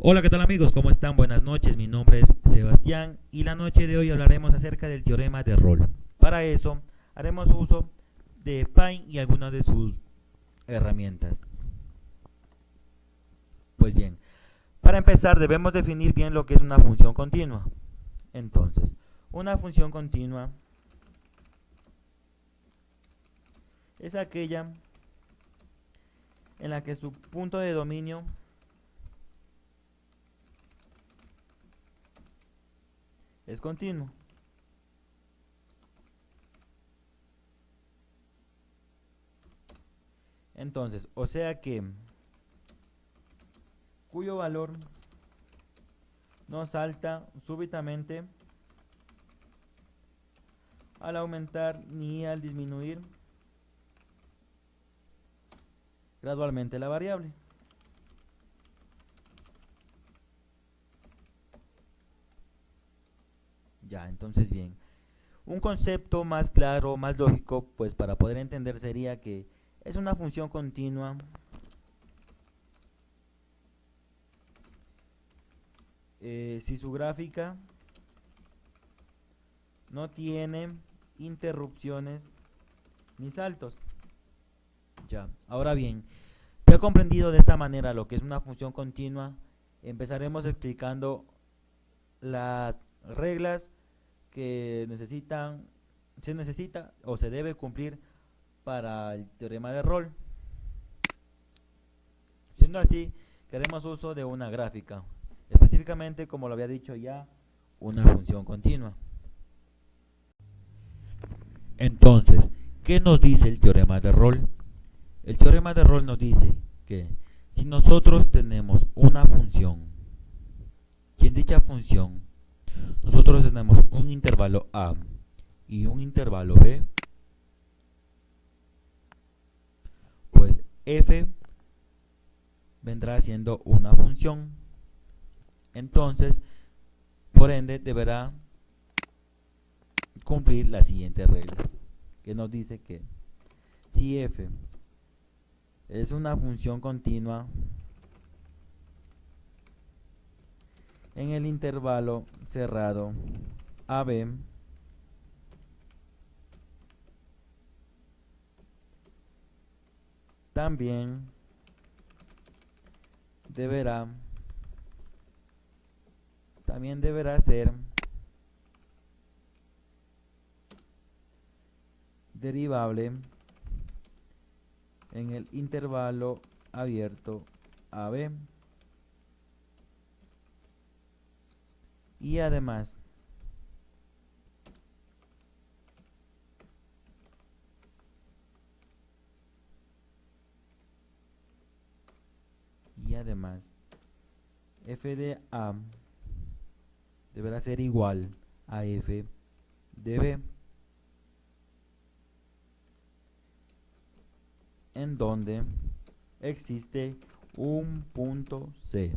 Hola, ¿qué tal amigos? ¿Cómo están? Buenas noches, mi nombre es Sebastián y la noche de hoy hablaremos acerca del teorema de Rolle. Para eso haremos uso de Pine y algunas de sus herramientas. Pues bien, para empezar debemos definir bien lo que es una función continua. Entonces, una función continua es aquella en la que su punto de dominio es continuo. Entonces, o sea que cuyo valor no salta súbitamente al aumentar ni al disminuir gradualmente la variable. Ya, entonces bien. Un concepto más claro, más lógico, pues para poder entender sería que es una función continua si su gráfica no tiene interrupciones ni saltos. Ya, ahora bien, ya comprendido de esta manera lo que es una función continua, empezaremos explicando las reglas que se necesita o se debe cumplir para el teorema de Rolle. Siendo así, que haremos uso de una gráfica, específicamente, como lo había dicho ya, una función continua. Entonces, ¿qué nos dice el teorema de Rolle? El teorema de Rolle nos dice que si nosotros tenemos una función y en dicha función nosotros tenemos un intervalo a y un intervalo b, pues f vendrá siendo una función. Entonces, por ende, deberá cumplir las siguientes reglas, que nos dice que si f es una función continua en el intervalo cerrado AB, también deberá ser derivable en el intervalo abierto AB y además f de A deberá ser igual a f de B, en donde existe un punto C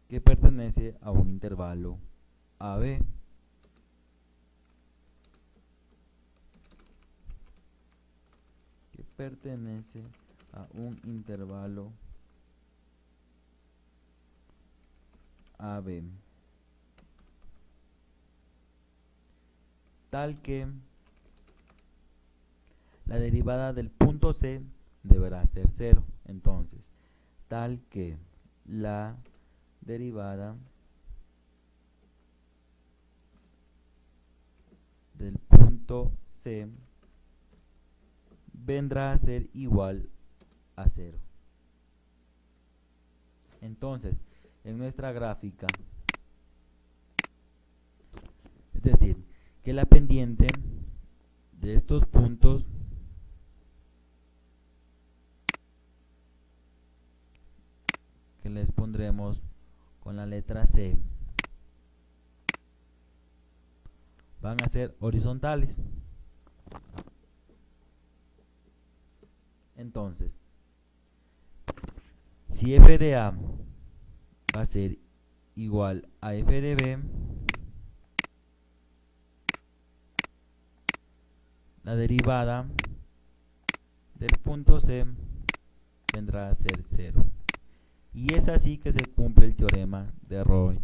que pertenece a un intervalo AB. Que pertenece a un intervalo AB, tal que la derivada del punto C deberá ser 0. Entonces, tal que la derivada del punto C vendrá a ser igual a 0. Entonces, en nuestra gráfica, es decir, que la pendiente de estos puntos que les pondremos con la letra C van a ser horizontales. Entonces, si f de A va a ser igual a f de B, la derivada del punto C vendrá a ser 0. Y es así que se cumple el teorema de Rolle.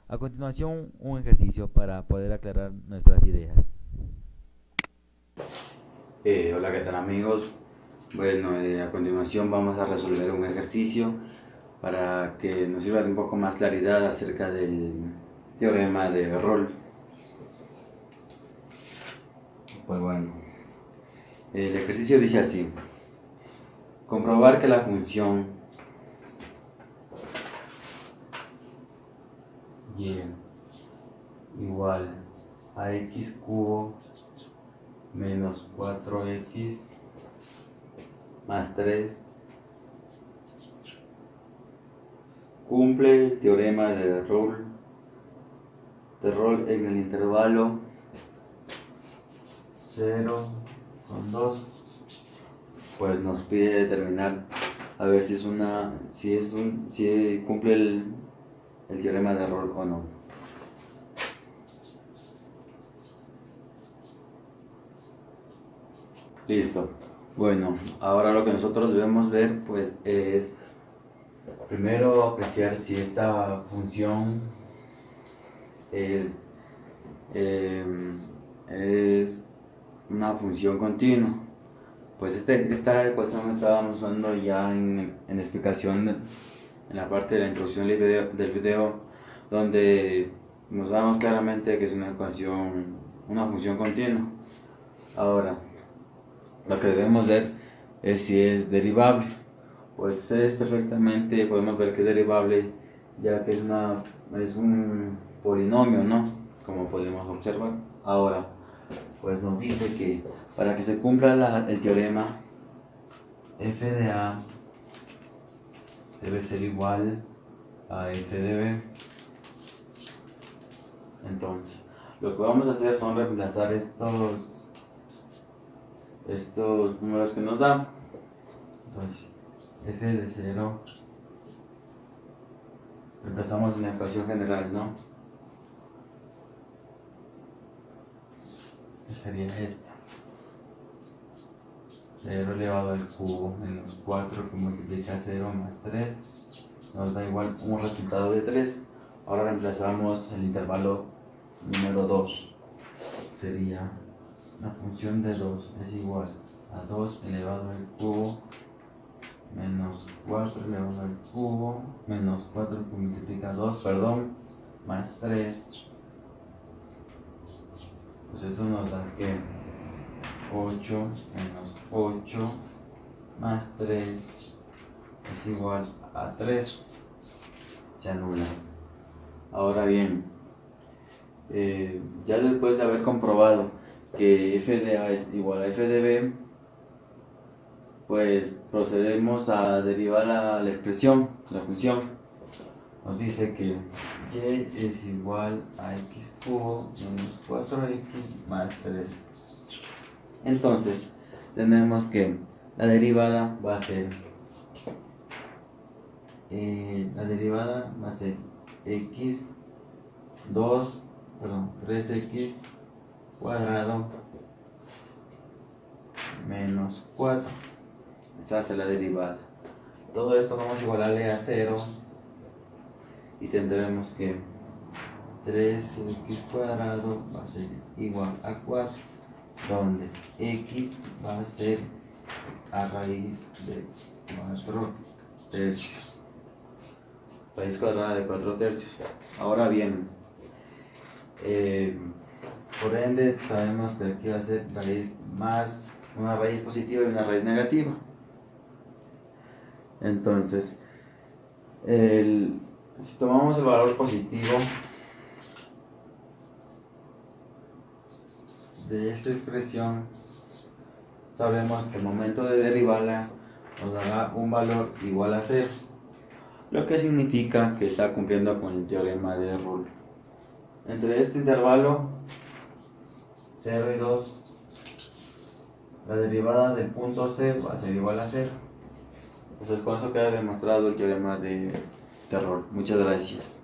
A continuación, un ejercicio para poder aclarar nuestras ideas. Hola, ¿qué tal amigos? Bueno, a continuación vamos a resolver un ejercicio para que nos sirva de un poco más claridad acerca del teorema de Rolle. Pues bueno, el ejercicio dice así: comprobar que la función y igual a x cubo menos 4x más 3 cumple el teorema de Rolle en el intervalo 0 con 2. Pues nos pide determinar a ver si cumple el teorema de Rolle o no. Listo. Bueno, ahora lo que nosotros debemos ver pues es primero apreciar si esta función es una función continua. Pues esta ecuación la estábamos usando ya en explicación en la parte de la introducción del video, donde nos damos claramente que es una función continua. Ahora, lo que debemos ver es si es derivable. Pues podemos ver que es derivable, ya que es un polinomio, ¿no? Como podemos observar. Ahora, pues nos dice que para que se cumpla el teorema, f de a debe ser igual a f de b. Entonces, lo que vamos a hacer son reemplazar estos números que nos dan. Entonces, f de 0 reemplazamos en la ecuación general, ¿no? Sería esta: 0 elevado al cubo menos 4 que multiplica 0 más 3 nos da igual un resultado de 3. Ahora reemplazamos el intervalo número 2. Sería la función de 2 es igual a 2 elevado al cubo menos 4 elevado al cubo menos 4 que multiplica 2, más 3. Pues esto nos da que 8 menos 8 más 3 es igual a 3. Se anula. Ahora bien, ya después de haber comprobado que f de a es igual a f de b, pues procedemos a derivar la expresión, la función. Nos dice que y es igual a x cubo menos 4x más 3. Entonces, tenemos que la derivada va a ser x 3x cuadrado menos 4. Esa hace la derivada. Todo esto vamos a igualarle a 0 y tendremos que 3x cuadrado va a ser igual a 4, donde x va a ser a raíz de 4 tercios. Raíz cuadrada de 4 tercios. Ahora bien, por ende sabemos que aquí va a ser una raíz positiva y una raíz negativa. Entonces, si tomamos el valor positivo de esta expresión, sabemos que el momento de derivarla nos dará un valor igual a 0, lo que significa que está cumpliendo con el teorema de Rolle. Entre este intervalo 0 y 2, la derivada del punto C va a ser igual a 0. Entonces con eso queda demostrado el teorema de Rolle. Muchas gracias.